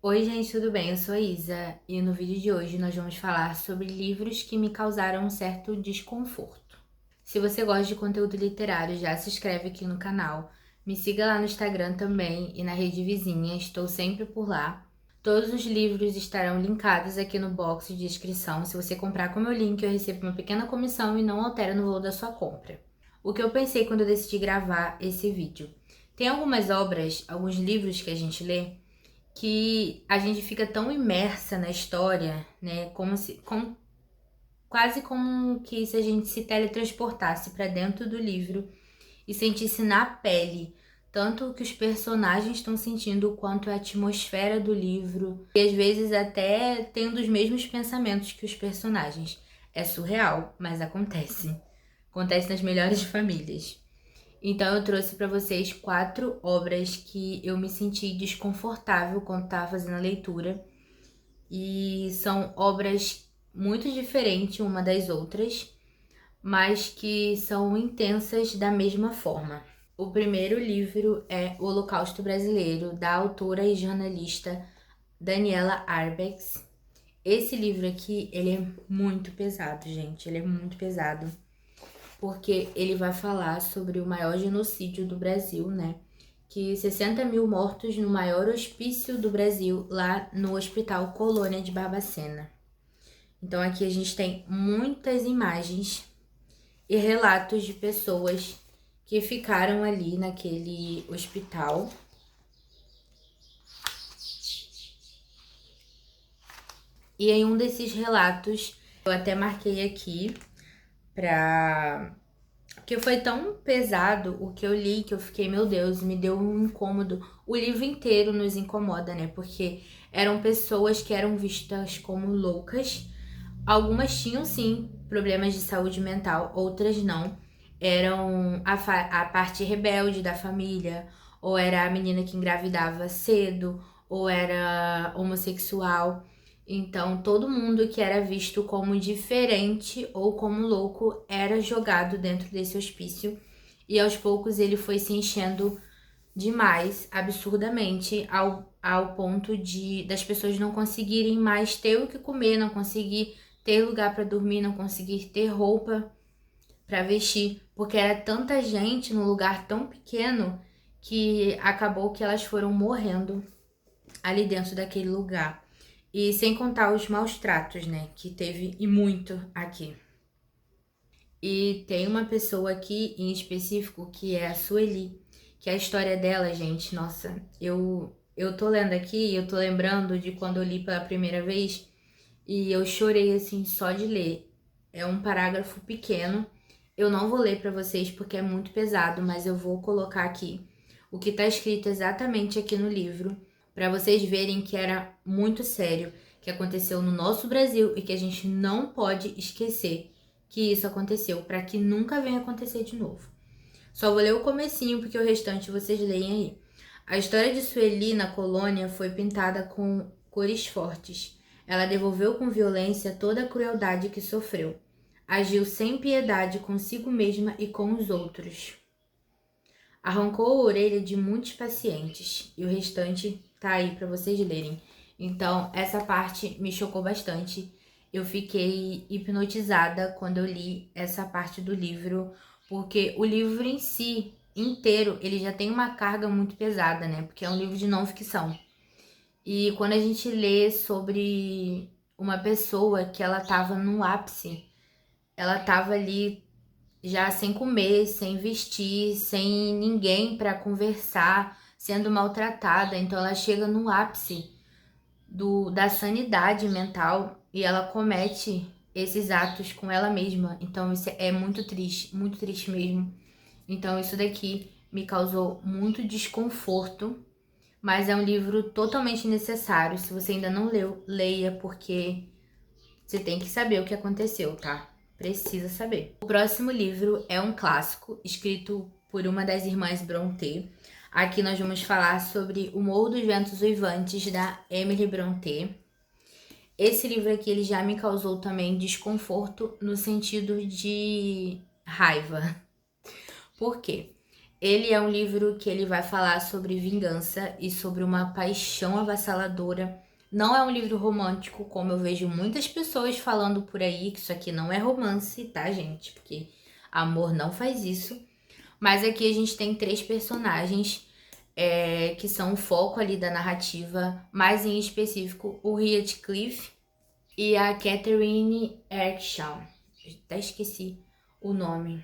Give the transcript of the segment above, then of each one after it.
Oi, gente, tudo bem? Eu sou a Isa e no vídeo de hoje nós vamos falar sobre livros que me causaram um certo desconforto. Se você gosta de conteúdo literário, já se inscreve aqui no canal. Me siga lá no Instagram também e na rede vizinha, estou sempre por lá. Todos os livros estarão linkados aqui no box de descrição. Se você comprar com meu link, eu recebo uma pequena comissão e não altera no valor da sua compra. O que eu pensei quando eu decidi gravar esse vídeo? Tem algumas obras, alguns livros que a gente lê que a gente fica tão imersa na história, né? Quase como que se a gente se teletransportasse para dentro do livro e sentisse na pele tanto o que os personagens estão sentindo quanto a atmosfera do livro, e às vezes até tendo os mesmos pensamentos que os personagens. É surreal, mas acontece. Acontece nas melhores famílias. Então eu trouxe para vocês 4 obras que eu me senti desconfortável quando estava fazendo a leitura. E são obras muito diferentes uma das outras, mas que são intensas da mesma forma. O primeiro livro é O Holocausto Brasileiro, da autora e jornalista Daniela Arbex. Esse livro aqui, ele é muito pesado, gente. Ele é muito pesado porque ele vai falar sobre o maior genocídio do Brasil, né? Que 60 mil mortos no maior hospício do Brasil, lá no Hospital Colônia de Barbacena. Então aqui a gente tem muitas imagens e relatos de pessoas que ficaram ali naquele hospital. E em um desses relatos, eu até marquei aqui pra porque foi tão pesado o que eu li que eu fiquei, meu Deus, me deu um incômodo. O livro inteiro nos incomoda, né? Porque eram pessoas que eram vistas como loucas. Algumas tinham sim problemas de saúde mental, outras não. Eram a parte rebelde da família, ou era a menina que engravidava cedo, ou era homossexual. Então, todo mundo que era visto como diferente ou como louco era jogado dentro desse hospício. E aos poucos ele foi se enchendo demais, absurdamente, ao ponto de das pessoas não conseguirem mais ter o que comer, não conseguir ter lugar para dormir, não conseguir ter roupa para vestir, porque era tanta gente num lugar tão pequeno que acabou que elas foram morrendo ali dentro daquele lugar. E sem contar os maus tratos, né, que teve e muito aqui. E tem uma pessoa aqui em específico que é a Sueli, que a história dela, gente, nossa, eu tô lendo aqui e eu tô lembrando de quando eu li pela primeira vez e eu chorei assim só de ler. É um parágrafo pequeno. Eu não vou ler pra vocês porque é muito pesado, mas eu vou colocar aqui o que tá escrito exatamente aqui no livro pra vocês verem que era muito sério, que aconteceu no nosso Brasil e que a gente não pode esquecer que isso aconteceu, para que nunca venha acontecer de novo. Só vou ler o comecinho, porque o restante vocês leem aí. A história de Sueli na colônia foi pintada com cores fortes. Ela devolveu com violência toda a crueldade que sofreu. Agiu sem piedade consigo mesma e com os outros. Arrancou a orelha de muitos pacientes. E o restante tá aí para vocês lerem. Então, essa parte me chocou bastante. Eu fiquei hipnotizada quando eu li essa parte do livro, porque o livro em si, inteiro, ele já tem uma carga muito pesada, né? Porque é um livro de não ficção. E quando a gente lê sobre uma pessoa que ela tava no ápice, ela tava ali já sem comer, sem vestir, sem ninguém para conversar, sendo maltratada. Então ela chega no ápice da sanidade mental e ela comete esses atos com ela mesma. Então isso é muito triste mesmo. Então isso daqui me causou muito desconforto, mas é um livro totalmente necessário. Se você ainda não leu, leia, porque você tem que saber o que aconteceu, tá? Precisa saber. O próximo livro é um clássico, escrito por uma das irmãs Brontë. Aqui nós vamos falar sobre O Morro dos Ventos Uivantes, da Emily Brontë. Esse livro aqui ele já me causou também desconforto no sentido de raiva. Por quê? Ele é um livro que ele vai falar sobre vingança e sobre uma paixão avassaladora. Não é um livro romântico, como eu vejo muitas pessoas falando por aí, que isso aqui não é romance, tá, gente? Porque amor não faz isso. Mas aqui a gente tem três personagens que são o foco ali da narrativa, mais em específico o Heathcliff e a Catherine Erskine. Até esqueci o nome.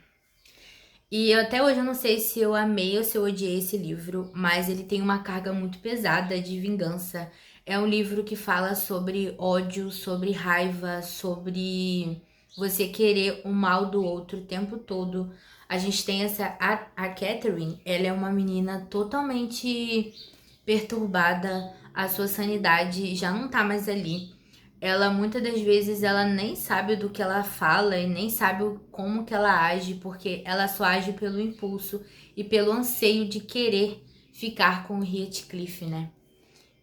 E até hoje eu não sei se eu amei ou se eu odiei esse livro, mas ele tem uma carga muito pesada de vingança. É um livro que fala sobre ódio, sobre raiva, sobre você querer o mal do outro o tempo todo. A gente tem a Catherine, ela é uma menina totalmente perturbada, a sua sanidade já não tá mais ali. Ela muitas das vezes ela nem sabe do que ela fala e nem sabe como que ela age, porque ela só age pelo impulso e pelo anseio de querer ficar com o Heathcliff, né?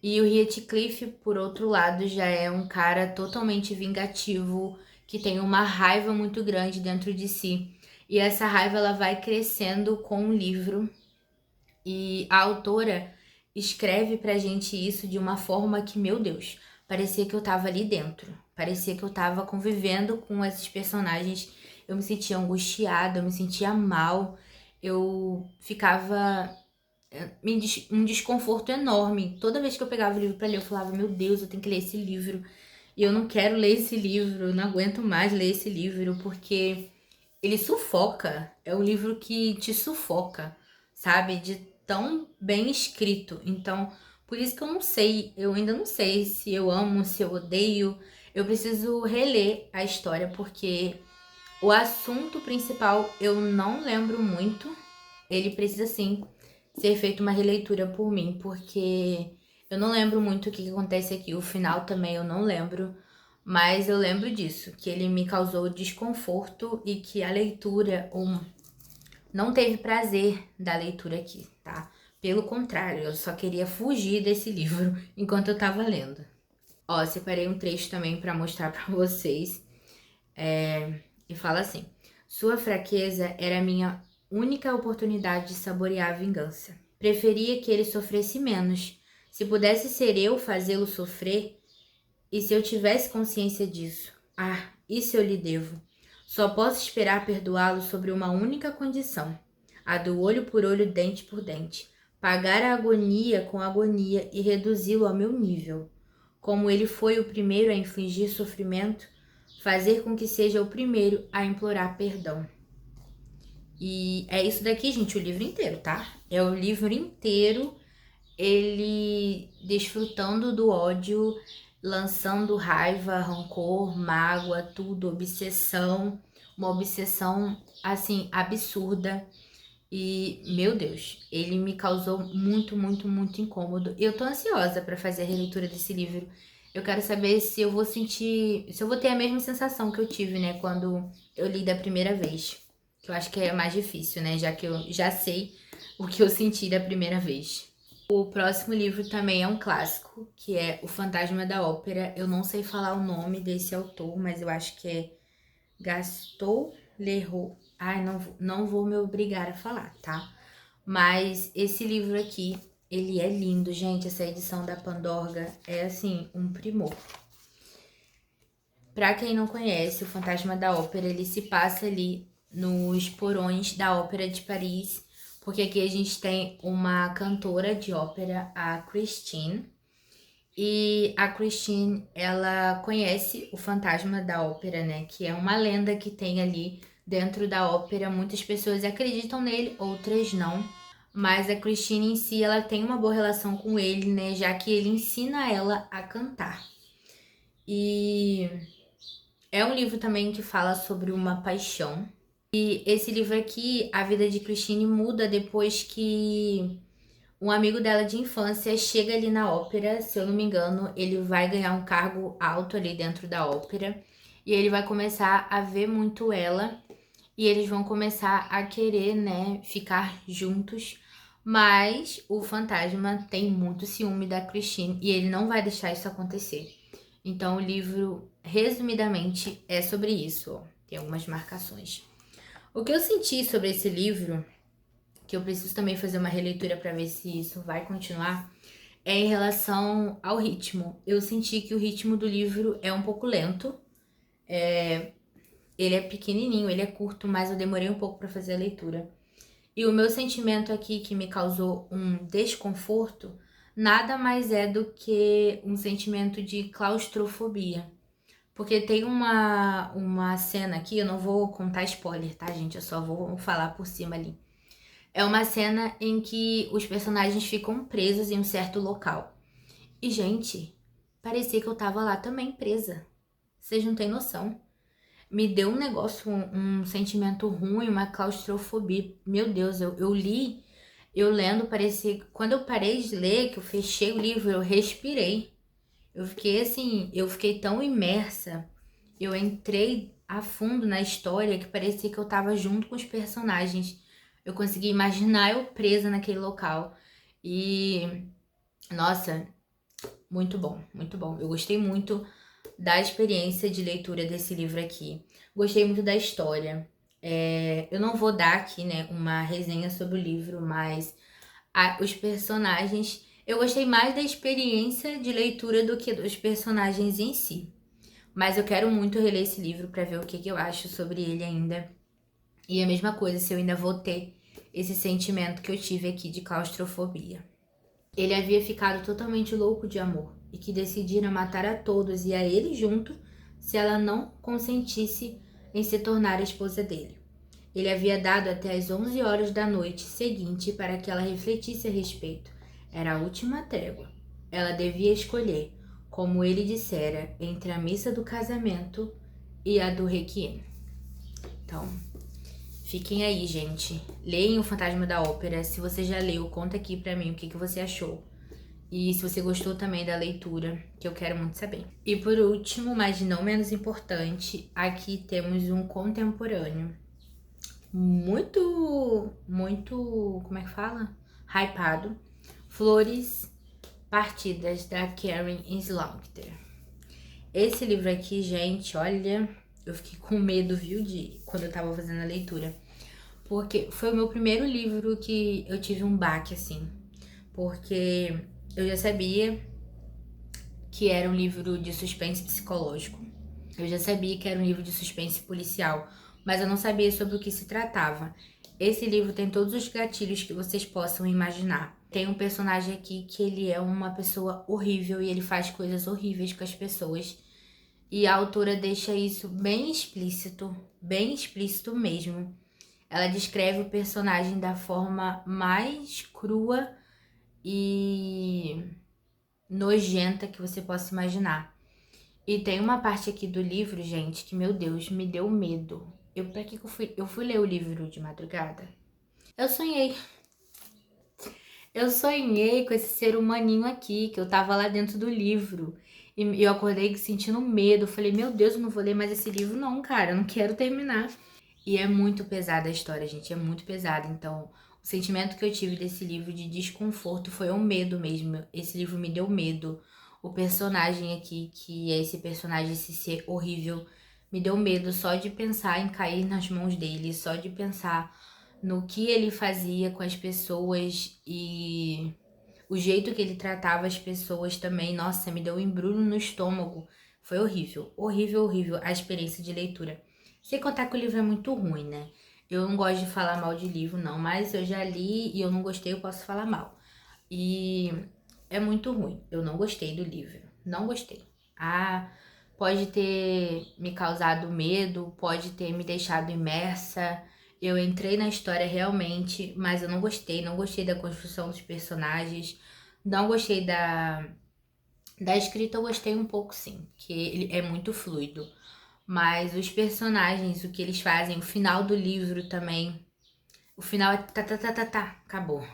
E o Heathcliff, por outro lado, já é um cara totalmente vingativo, que tem uma raiva muito grande dentro de si. E essa raiva ela vai crescendo com o livro. E a autora escreve pra gente isso de uma forma que, meu Deus, parecia que eu tava ali dentro. Parecia que eu tava convivendo com esses personagens. Eu me sentia angustiada, eu me sentia mal. Eu ficava um desconforto enorme. Toda vez que eu pegava o livro pra ler, eu falava, meu Deus, eu tenho que ler esse livro. E eu não quero ler esse livro, eu não aguento mais ler esse livro, porque ele sufoca. É um livro que te sufoca, sabe? De tão bem escrito. Então, por isso que eu não sei, eu ainda não sei se eu amo, se eu odeio. Eu preciso reler a história, porque o assunto principal eu não lembro muito. Ele precisa sim ser feito uma releitura por mim, porque eu não lembro muito o que acontece aqui. O final também eu não lembro, mas eu lembro disso, que ele me causou desconforto e que a leitura não teve prazer da leitura aqui, tá? Pelo contrário, eu só queria fugir desse livro enquanto eu tava lendo. Ó, separei um trecho também pra mostrar pra vocês. E fala assim: Sua fraqueza era a minha única oportunidade de saborear a vingança. Preferia que ele sofresse menos. Se pudesse ser eu fazê-lo sofrer, e se eu tivesse consciência disso? Ah, isso eu lhe devo. Só posso esperar perdoá-lo sobre uma única condição: a do olho por olho, dente por dente. Pagar a agonia com agonia e reduzi-lo ao meu nível. Como ele foi o primeiro a infligir sofrimento, fazer com que seja o primeiro a implorar perdão. E é isso daqui, gente, o livro inteiro, tá? É o livro inteiro ele desfrutando do ódio, lançando raiva, rancor, mágoa, tudo, obsessão, uma obsessão assim absurda. E, meu Deus, ele me causou muito, muito, muito incômodo. E eu tô ansiosa pra fazer a releitura desse livro. Eu quero saber se eu vou sentir, se eu vou ter a mesma sensação que eu tive, né, quando eu li da primeira vez. Que eu acho que é mais difícil, né, já que eu já sei o que eu senti da primeira vez. O próximo livro também é um clássico, que é O Fantasma da Ópera. Eu não sei falar o nome desse autor, mas eu acho que é Gaston Leroux. Ai, não vou me obrigar a falar, tá? Mas esse livro aqui, ele é lindo, gente. Essa edição da Pandorga é, assim, um primor. Pra quem não conhece, O Fantasma da Ópera, ele se passa ali nos porões da Ópera de Paris, porque aqui a gente tem uma cantora de ópera, a Christine, e a Christine, ela conhece o fantasma da ópera, né? Que é uma lenda que tem ali dentro da ópera. Muitas pessoas acreditam nele, outras não. Mas a Christine em si, ela tem uma boa relação com ele, né? Já que ele ensina ela a cantar. E é um livro também que fala sobre uma paixão. E esse livro aqui, a vida de Christine muda depois que um amigo dela de infância chega ali na ópera, se eu não me engano, ele vai ganhar um cargo alto ali dentro da ópera e ele vai começar a ver muito ela e eles vão começar a querer, né, ficar juntos, mas o fantasma tem muito ciúme da Christine e ele não vai deixar isso acontecer. Então o livro, resumidamente, é sobre isso, ó. Tem algumas marcações. O que eu senti sobre esse livro que eu preciso também fazer uma releitura para ver se isso vai continuar, é em relação ao ritmo. Eu senti que o ritmo do livro é um pouco lento. Ele é pequenininho, ele é curto, mas eu demorei um pouco para fazer a leitura. E o meu sentimento aqui que me causou um desconforto nada mais é do que um sentimento de claustrofobia. Porque tem uma cena aqui, eu não vou contar spoiler, tá, gente? Eu só vou falar por cima ali. É uma cena em que os personagens ficam presos em um certo local. E, gente, parecia que eu tava lá também presa. Vocês não têm noção. Me deu um negócio, um sentimento ruim, uma claustrofobia. Meu Deus, eu li, eu lendo, parecia. Quando eu parei de ler, que eu fechei o livro, eu respirei. Eu fiquei assim, eu fiquei tão imersa. Eu entrei a fundo na história que parecia que eu tava junto com os personagens. Eu consegui imaginar eu presa naquele local. E, nossa, muito bom, muito bom. Eu gostei muito da experiência de leitura desse livro aqui. Gostei muito da história. Eu não vou dar aqui, né, uma resenha sobre o livro, mas os personagens. Eu gostei mais da experiência de leitura do que dos personagens em si. Mas eu quero muito reler esse livro para ver o que eu acho sobre ele ainda. E a mesma coisa, se eu ainda vou ter esse sentimento que eu tive aqui de claustrofobia. Ele havia ficado totalmente louco de amor e que decidira matar a todos e a ele junto se ela não consentisse em se tornar a esposa dele. Ele havia dado até as 11 horas da noite seguinte para que ela refletisse a respeito. Era a última trégua. Ela devia escolher, como ele dissera, entre a missa do casamento e a do requiem. Então, fiquem aí, gente. Leiam O Fantasma da Ópera. Se você já leu, conta aqui pra mim o que você achou. E se você gostou também da leitura, que eu quero muito saber. E por último, mas não menos importante, aqui temos um contemporâneo. Muito, como é que fala? Hypado. Flores Partidas, da Karen Slaughter. Esse livro aqui, gente, olha, eu fiquei com medo, viu, quando eu tava fazendo a leitura. Porque foi o meu primeiro livro que eu tive um baque, assim. Porque eu já sabia que era um livro de suspense psicológico. Eu já sabia que era um livro de suspense policial, mas eu não sabia sobre o que se tratava. Esse livro tem todos os gatilhos que vocês possam imaginar. Tem um personagem aqui que ele é uma pessoa horrível e ele faz coisas horríveis com as pessoas. E a autora deixa isso bem explícito mesmo. Ela descreve o personagem da forma mais crua e nojenta que você possa imaginar. E tem uma parte aqui do livro, gente, que, meu Deus, me deu medo. Pra que eu fui? Eu fui ler o livro de madrugada. Eu sonhei. Eu sonhei com esse ser humaninho aqui, que eu tava lá dentro do livro. E eu acordei sentindo medo. Eu falei, meu Deus, eu não vou ler mais esse livro não, cara. Eu não quero terminar. E é muito pesada a história, gente. É muito pesada. Então, o sentimento que eu tive desse livro de desconforto foi o medo mesmo. Esse livro me deu medo. O personagem aqui, que é esse personagem, esse ser horrível, me deu medo só de pensar em cair nas mãos dele, só de pensar no que ele fazia com as pessoas e o jeito que ele tratava as pessoas também. Nossa, me deu um embrulho no estômago. Foi horrível, horrível, horrível a experiência de leitura. Sem contar que o livro é muito ruim, né? Eu não gosto de falar mal de livro, não, mas eu já li e eu não gostei, eu posso falar mal. E é muito ruim. Eu não gostei do livro. Não gostei. Pode ter me causado medo, pode ter me deixado imersa. Eu entrei na história realmente, mas eu não gostei. Não gostei da construção dos personagens. Não gostei da escrita, eu gostei um pouco sim, que ele é muito fluido. Mas os personagens, o que eles fazem, o final do livro também. O final é acabou.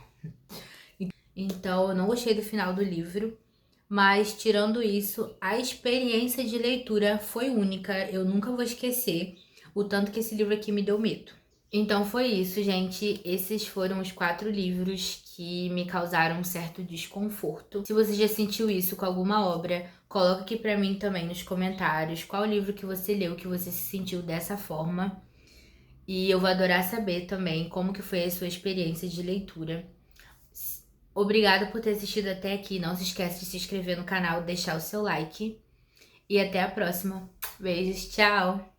Então, eu não gostei do final do livro, mas tirando isso, a experiência de leitura foi única. Eu nunca vou esquecer o tanto que esse livro aqui me deu medo. Então foi isso, gente. Esses foram os 4 livros que me causaram um certo desconforto. Se você já sentiu isso com alguma obra, coloca aqui pra mim também nos comentários qual livro que você leu que você se sentiu dessa forma. E eu vou adorar saber também como que foi a sua experiência de leitura. Obrigada por ter assistido até aqui. Não se esquece de se inscrever no canal, deixar o seu like. E até a próxima. Beijos, tchau!